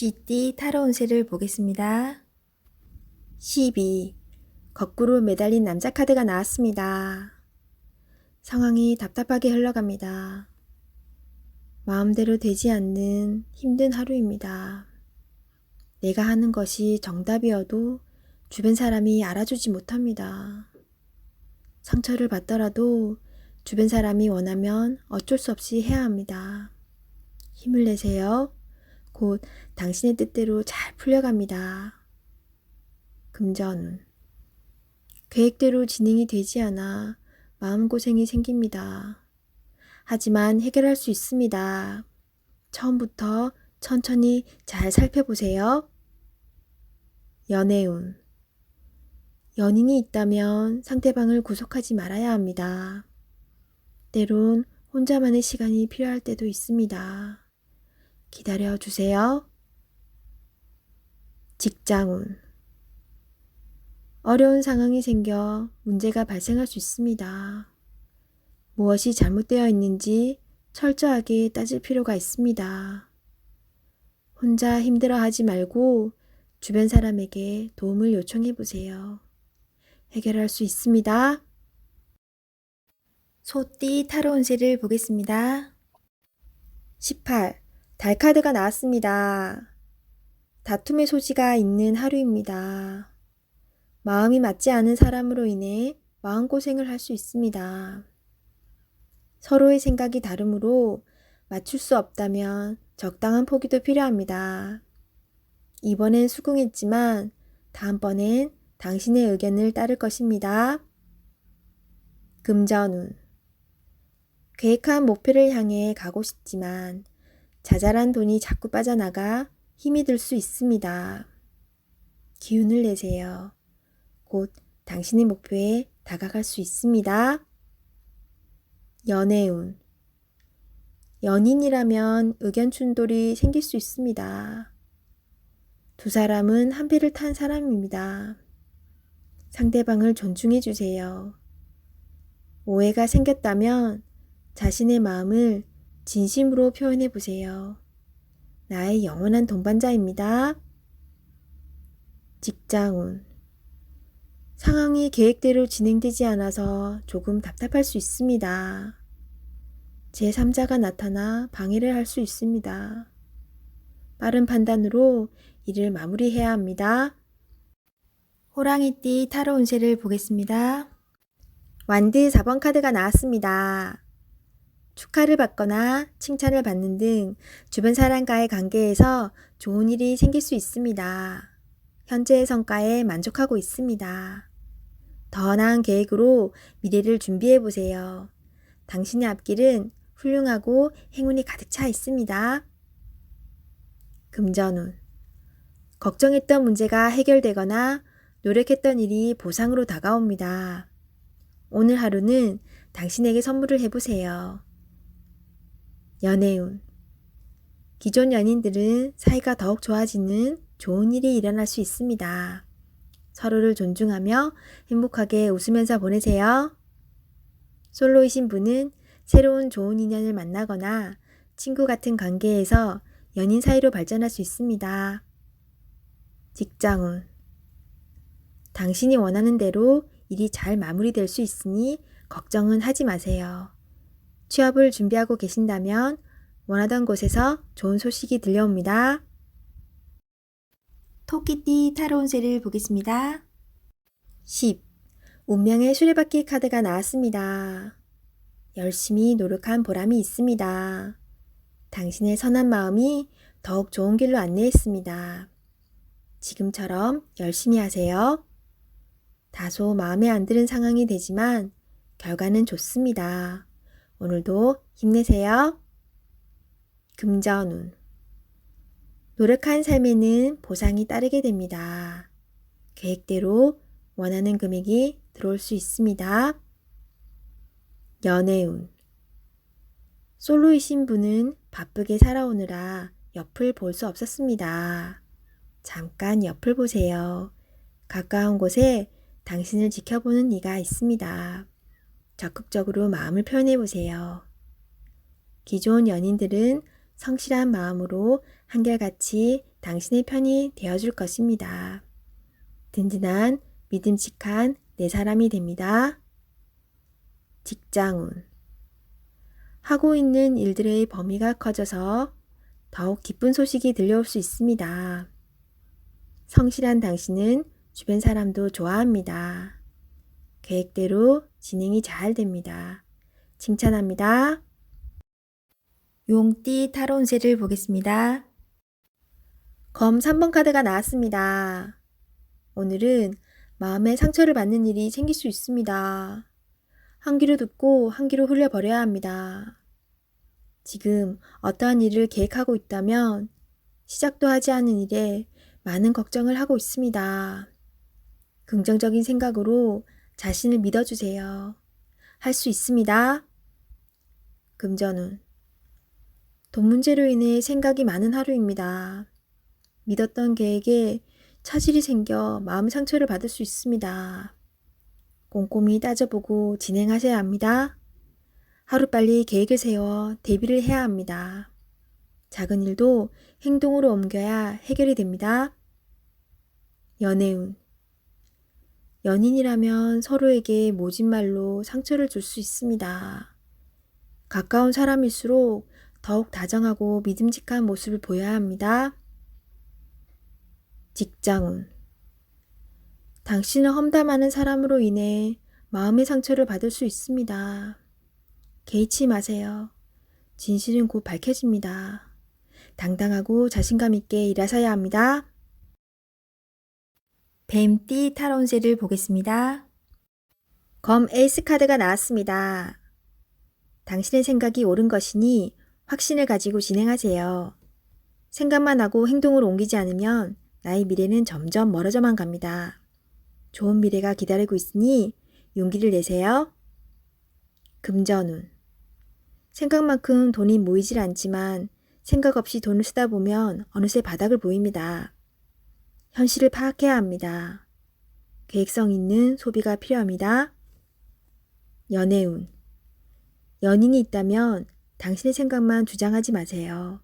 쥐띠 타로 운세를 보겠습니다. 12. 거꾸로 매달린 남자 카드가 나왔습니다. 상황이 답답하게 흘러갑니다. 마음대로 되지 않는 힘든 하루입니다. 내가 하는 것이 정답이어도 주변 사람이 알아주지 못합니다. 상처를 받더라도 주변 사람이 원하면 어쩔 수 없이 해야 합니다. 힘을 내세요. 곧 당신의 뜻대로 잘 풀려갑니다. 금전운. 계획대로 진행이 되지 않아 마음고생이 생깁니다. 하지만 해결할 수 있습니다. 처음부터 천천히 잘 살펴보세요. 연애운. 연인이 있다면 상대방을 구속하지 말아야 합니다. 때론 혼자만의 시간이 필요할 때도 있습니다. 기다려주세요. 직장운. 어려운 상황이 생겨 문제가 발생할 수 있습니다. 무엇이 잘못되어 있는지 철저하게 따질 필요가 있습니다. 혼자 힘들어하지 말고 주변 사람에게 도움을 요청해 보세요. 해결할 수 있습니다. 소띠 타로 운세를 보겠습니다. 18. 달 카드가 나왔습니다. 다툼의 소지가 있는 하루입니다. 마음이 맞지 않은 사람으로 인해 마음고생을 할 수 있습니다. 서로의 생각이 다르므로 맞출 수 없다면 적당한 포기도 필요합니다. 이번엔 수긍했지만 다음번엔 당신의 의견을 따를 것입니다. 금전운. 계획한 목표를 향해 가고 싶지만 자잘한 돈이 자꾸 빠져나가 힘이 들 수 있습니다. 기운을 내세요. 곧 당신의 목표에 다가갈 수 있습니다. 연애운. 연인이라면 의견 충돌이 생길 수 있습니다. 두 사람은 한 배를 탄 사람입니다. 상대방을 존중해 주세요. 오해가 생겼다면 자신의 마음을 진심으로 표현해 보세요. 나의 영원한 동반자입니다. 직장운. 상황이 계획대로 진행되지 않아서 조금 답답할 수 있습니다. 제3자가 나타나 방해를 할 수 있습니다. 빠른 판단으로 일을 마무리해야 합니다. 호랑이띠 타로 운세를 보겠습니다. 완드 4번 카드가 나왔습니다. 축하를 받거나 칭찬을 받는 등 주변 사람과의 관계에서 좋은 일이 생길 수 있습니다. 현재의 성과에 만족하고 있습니다. 더 나은 계획으로 미래를 준비해 보세요. 당신의 앞길은 훌륭하고 행운이 가득 차 있습니다. 금전운. 걱정했던 문제가 해결되거나 노력했던 일이 보상으로 다가옵니다. 오늘 하루는 당신에게 선물을 해보세요. 연애운. 기존 연인들은 사이가 더욱 좋아지는 좋은 일이 일어날 수 있습니다. 서로를 존중하며 행복하게 웃으면서 보내세요. 솔로이신 분은 새로운 좋은 인연을 만나거나 친구 같은 관계에서 연인 사이로 발전할 수 있습니다. 직장운. 당신이 원하는 대로 일이 잘 마무리될 수 있으니 걱정은 하지 마세요. 취업을 준비하고 계신다면 원하던 곳에서 좋은 소식이 들려옵니다. 토끼띠 타로 운세를 보겠습니다. 10. 운명의 수레바퀴 카드가 나왔습니다. 열심히 노력한 보람이 있습니다. 당신의 선한 마음이 더욱 좋은 길로 안내했습니다. 지금처럼 열심히 하세요. 다소 마음에 안 드는 상황이 되지만 결과는 좋습니다. 오늘도 힘내세요. 금전운. 노력한 삶에는 보상이 따르게 됩니다. 계획대로 원하는 금액이 들어올 수 있습니다. 연애운. 솔로이신 분은 바쁘게 살아오느라 옆을 볼 수 없었습니다. 잠깐 옆을 보세요. 가까운 곳에 당신을 지켜보는 이가 있습니다. 적극적으로 마음을 표현해 보세요. 기존 연인들은 성실한 마음으로 한결같이 당신의 편이 되어줄 것입니다. 든든한 믿음직한 내 사람이 됩니다. 직장운. 하고 있는 일들의 범위가 커져서 더욱 기쁜 소식이 들려올 수 있습니다. 성실한 당신은 주변 사람도 좋아합니다. 계획대로 진행이 잘 됩니다. 칭찬합니다. 용띠 타로 운세를 보겠습니다. 검 3번 카드가 나왔습니다. 오늘은 마음에 상처를 받는 일이 생길 수 있습니다. 한 귀로 듣고 한 귀로 흘려버려야 합니다. 지금 어떠한 일을 계획하고 있다면 시작도 하지 않은 일에 많은 걱정을 하고 있습니다. 긍정적인 생각으로 자신을 믿어주세요. 할 수 있습니다. 금전운. 돈 문제로 인해 생각이 많은 하루입니다. 믿었던 계획에 차질이 생겨 마음 상처를 받을 수 있습니다. 꼼꼼히 따져보고 진행하셔야 합니다. 하루빨리 계획을 세워 대비를 해야 합니다. 작은 일도 행동으로 옮겨야 해결이 됩니다. 연애운. 연인이라면 서로에게 모진 말로 상처를 줄 수 있습니다. 가까운 사람일수록 더욱 다정하고 믿음직한 모습을 보여야 합니다. 직장운. 당신을 험담하는 사람으로 인해 마음의 상처를 받을 수 있습니다. 개의치 마세요. 진실은 곧 밝혀집니다. 당당하고 자신감 있게 일하셔야 합니다. 뱀띠 타로 운세를 보겠습니다. 검 에이스 카드가 나왔습니다. 당신의 생각이 옳은 것이니 확신을 가지고 진행하세요. 생각만 하고 행동으로 옮기지 않으면 나의 미래는 점점 멀어져만 갑니다. 좋은 미래가 기다리고 있으니 용기를 내세요. 금전운. 생각만큼 돈이 모이질 않지만 생각 없이 돈을 쓰다 보면 어느새 바닥을 보입니다. 현실을 파악해야 합니다. 계획성 있는 소비가 필요합니다. 연애운. 연인이 있다면 당신의 생각만 주장하지 마세요.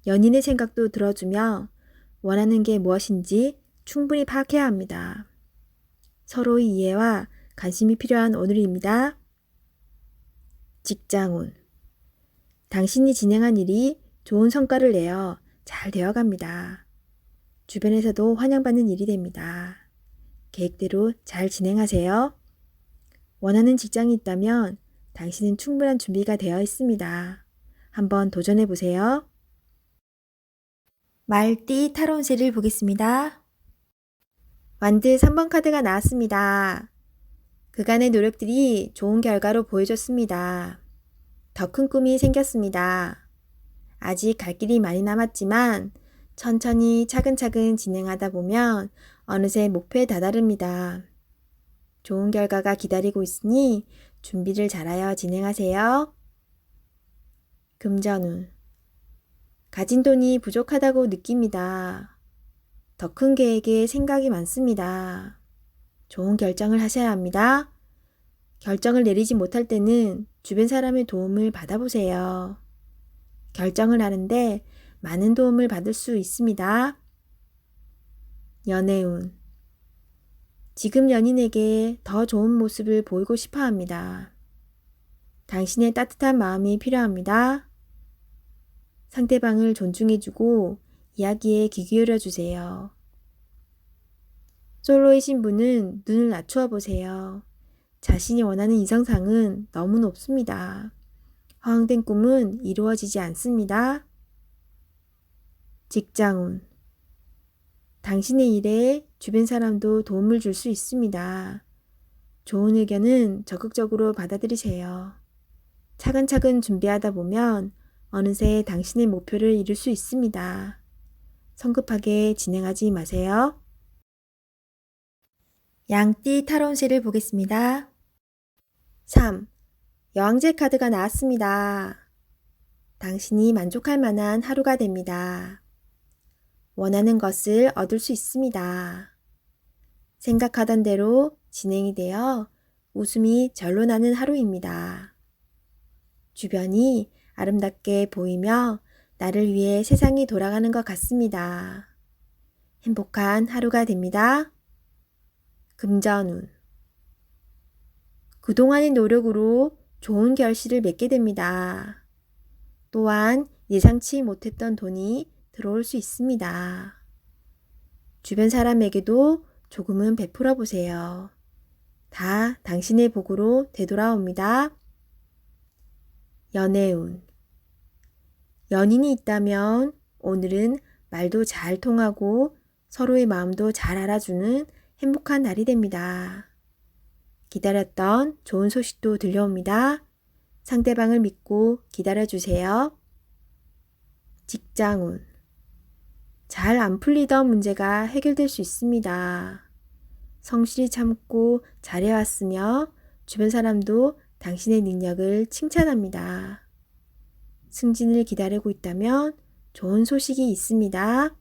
연인의 생각도 들어주며 원하는 게 무엇인지 충분히 파악해야 합니다. 서로의 이해와 관심이 필요한 오늘입니다. 직장운. 당신이 진행한 일이 좋은 성과를 내어 잘 되어갑니다. 주변에서도 환영받는 일이 됩니다. 계획대로 잘 진행하세요. 원하는 직장이 있다면 당신은 충분한 준비가 되어 있습니다. 한번 도전해 보세요. 말띠 타로 운세를 보겠습니다. 완드 3번 카드가 나왔습니다. 그간의 노력들이 좋은 결과로 보여줬습니다. 더 큰 꿈이 생겼습니다. 아직 갈 길이 많이 남았지만 천천히 차근차근 진행하다 보면 어느새 목표에 다다릅니다. 좋은 결과가 기다리고 있으니 준비를 잘하여 진행하세요. 금전운. 가진 돈이 부족하다고 느낍니다. 더 큰 계획에 생각이 많습니다. 좋은 결정을 하셔야 합니다. 결정을 내리지 못할 때는 주변 사람의 도움을 받아보세요. 결정을 하는데 많은 도움을 받을 수 있습니다. 연애운. 지금 연인에게 더 좋은 모습을 보이고 싶어 합니다. 당신의 따뜻한 마음이 필요합니다. 상대방을 존중해주고 이야기에 귀 기울여 주세요. 솔로의 신부는 눈을 낮추어 보세요. 자신이 원하는 이성상은 너무 높습니다. 허황된 꿈은 이루어지지 않습니다. 직장운. 당신의 일에 주변 사람도 도움을 줄 수 있습니다. 좋은 의견은 적극적으로 받아들이세요. 차근차근 준비하다 보면 어느새 당신의 목표를 이룰 수 있습니다. 성급하게 진행하지 마세요. 양띠 타로 운세를 보겠습니다. 3. 여왕제 카드가 나왔습니다. 당신이 만족할 만한 하루가 됩니다. 원하는 것을 얻을 수 있습니다. 생각하던 대로 진행이 되어 웃음이 절로 나는 하루입니다. 주변이 아름답게 보이며 나를 위해 세상이 돌아가는 것 같습니다. 행복한 하루가 됩니다. 금전운. 그동안의 노력으로 좋은 결실을 맺게 됩니다. 또한 예상치 못했던 돈이 들어올 수 있습니다. 주변 사람에게도 조금은 베풀어 보세요. 다 당신의 복으로 되돌아옵니다. 연애운. 연인이 있다면 오늘은 말도 잘 통하고 서로의 마음도 잘 알아주는 행복한 날이 됩니다. 기다렸던 좋은 소식도 들려옵니다. 상대방을 믿고 기다려주세요. 직장운. 잘 안 풀리던 문제가 해결될 수 있습니다. 성실히 참고 잘해왔으며 주변 사람도 당신의 능력을 칭찬합니다. 승진을 기다리고 있다면 좋은 소식이 있습니다.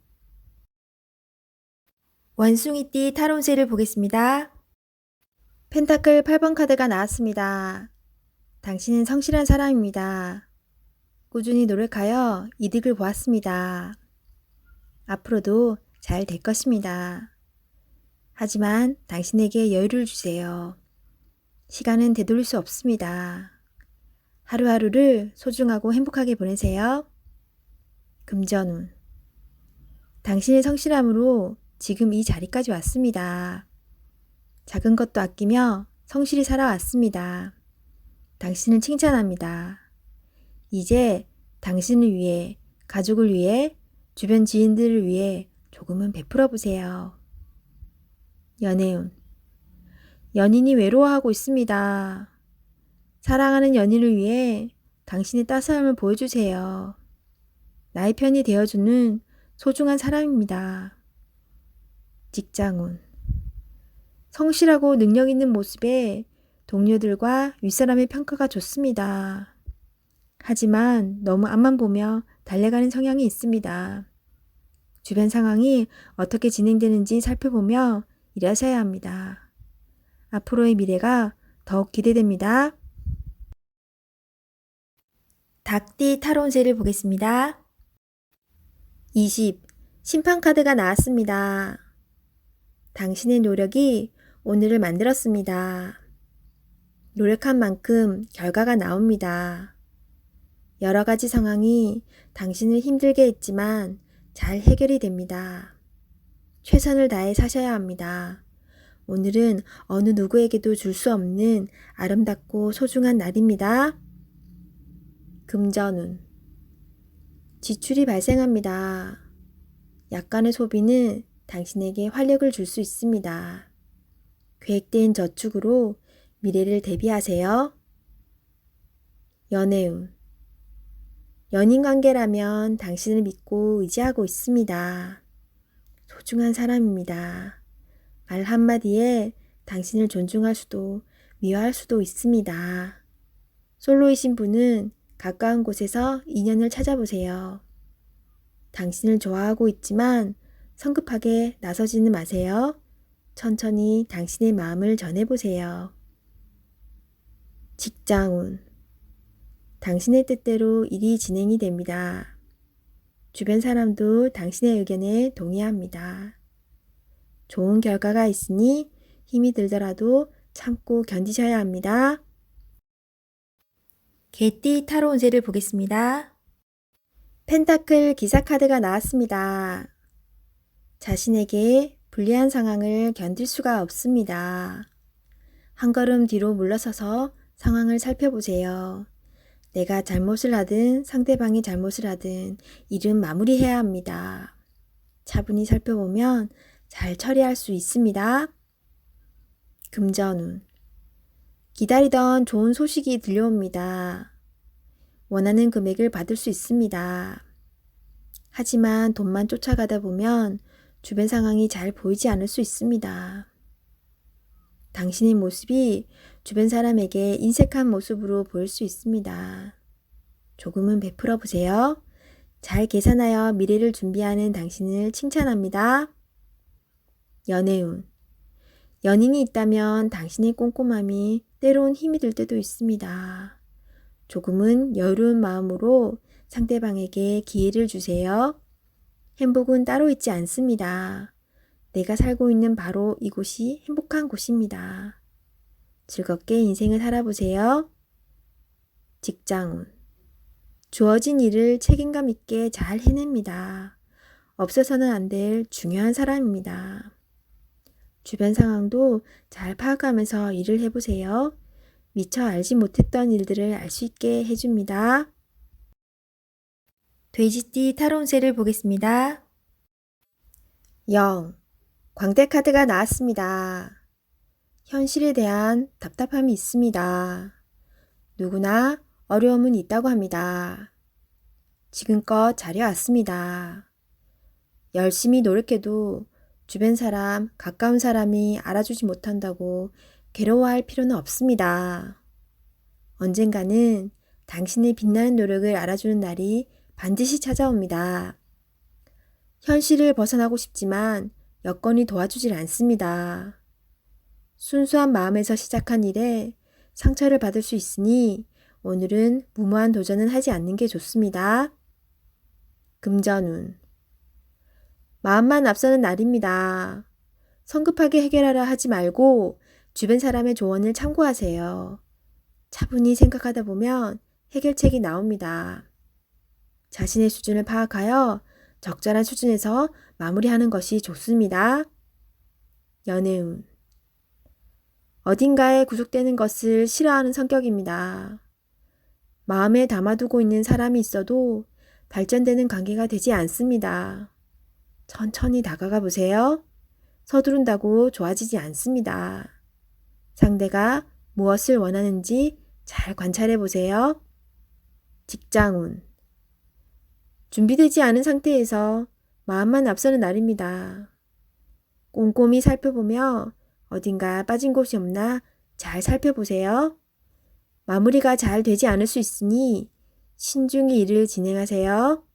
원숭이띠 타로운세를 보겠습니다. 펜타클 8번 카드가 나왔습니다. 당신은 성실한 사람입니다. 꾸준히 노력하여 이득을 보았습니다. 앞으로도 잘 될 것입니다. 하지만 당신에게 여유를 주세요. 시간은 되돌릴 수 없습니다. 하루하루를 소중하고 행복하게 보내세요. 금전운. 당신의 성실함으로 지금 이 자리까지 왔습니다. 작은 것도 아끼며 성실히 살아왔습니다. 당신을 칭찬합니다. 이제 당신을 위해, 가족을 위해, 주변 지인들을 위해 조금은 베풀어 보세요. 연애운. 연인이 외로워하고 있습니다. 사랑하는 연인을 위해 당신의 따스함을 보여주세요. 나의 편이 되어주는 소중한 사람입니다. 직장운. 성실하고 능력 있는 모습에 동료들과 윗사람의 평가가 좋습니다. 하지만 너무 앞만 보며 달려가는 성향이 있습니다. 주변 상황이 어떻게 진행되는지 살펴보며 일하셔야 합니다. 앞으로의 미래가 더욱 기대됩니다. 닭띠 타로운세를 보겠습니다. 20. 심판카드가 나왔습니다. 당신의 노력이 오늘을 만들었습니다. 노력한 만큼 결과가 나옵니다. 여러 가지 상황이 당신을 힘들게 했지만 잘 해결이 됩니다. 최선을 다해 사셔야 합니다. 오늘은 어느 누구에게도 줄 수 없는 아름답고 소중한 날입니다. 금전운. 지출이 발생합니다. 약간의 소비는 당신에게 활력을 줄 수 있습니다. 계획된 저축으로 미래를 대비하세요. 연애운. 연인 관계라면 당신을 믿고 의지하고 있습니다. 소중한 사람입니다. 말 한마디에 당신을 존중할 수도 미워할 수도 있습니다. 솔로이신 분은 가까운 곳에서 인연을 찾아보세요. 당신을 좋아하고 있지만 성급하게 나서지는 마세요. 천천히 당신의 마음을 전해보세요. 직장운. 당신의 뜻대로 일이 진행이 됩니다. 주변 사람도 당신의 의견에 동의합니다. 좋은 결과가 있으니 힘이 들더라도 참고 견디셔야 합니다. 개띠 타로 운세를 보겠습니다. 펜타클 기사 카드가 나왔습니다. 자신에게 불리한 상황을 견딜 수가 없습니다. 한 걸음 뒤로 물러서서 상황을 살펴보세요. 내가 잘못을 하든 상대방이 잘못을 하든 일은 마무리해야 합니다. 차분히 살펴보면 잘 처리할 수 있습니다. 금전운. 기다리던 좋은 소식이 들려옵니다. 원하는 금액을 받을 수 있습니다. 하지만 돈만 쫓아가다 보면 주변 상황이 잘 보이지 않을 수 있습니다. 당신의 모습이 주변 사람에게 인색한 모습으로 보일 수 있습니다. 조금은 베풀어 보세요. 잘 계산하여 미래를 준비하는 당신을 칭찬합니다. 연애운. 연인이 있다면 당신의 꼼꼼함이 때론 힘이 들 때도 있습니다. 조금은 여유로운 마음으로 상대방에게 기회를 주세요. 행복은 따로 있지 않습니다. 내가 살고 있는 바로 이곳이 행복한 곳입니다. 즐겁게 인생을 살아보세요. 직장운. 주어진 일을 책임감 있게 잘 해냅니다. 없어서는 안 될 중요한 사람입니다. 주변 상황도 잘 파악하면서 일을 해보세요. 미처 알지 못했던 일들을 알 수 있게 해줍니다. 돼지띠 타로 운세를 보겠습니다. 0. 광대카드가 나왔습니다. 현실에 대한 답답함이 있습니다. 누구나 어려움은 있다고 합니다. 지금껏 잘해왔습니다. 열심히 노력해도 주변 사람, 가까운 사람이 알아주지 못한다고 괴로워할 필요는 없습니다. 언젠가는 당신의 빛나는 노력을 알아주는 날이 반드시 찾아옵니다. 현실을 벗어나고 싶지만 여건이 도와주질 않습니다. 순수한 마음에서 시작한 일에 상처를 받을 수 있으니 오늘은 무모한 도전은 하지 않는 게 좋습니다. 금전운. 마음만 앞서는 날입니다. 성급하게 해결하려 하지 말고 주변 사람의 조언을 참고하세요. 차분히 생각하다 보면 해결책이 나옵니다. 자신의 수준을 파악하여 적절한 수준에서 마무리하는 것이 좋습니다. 연애운. 어딘가에 구속되는 것을 싫어하는 성격입니다. 마음에 담아두고 있는 사람이 있어도 발전되는 관계가 되지 않습니다. 천천히 다가가 보세요. 서두른다고 좋아지지 않습니다. 상대가 무엇을 원하는지 잘 관찰해 보세요. 직장운. 준비되지 않은 상태에서 마음만 앞서는 날입니다. 꼼꼼히 살펴보며 어딘가 빠진 곳이 없나 잘 살펴보세요. 마무리가 잘 되지 않을 수 있으니 신중히 일을 진행하세요.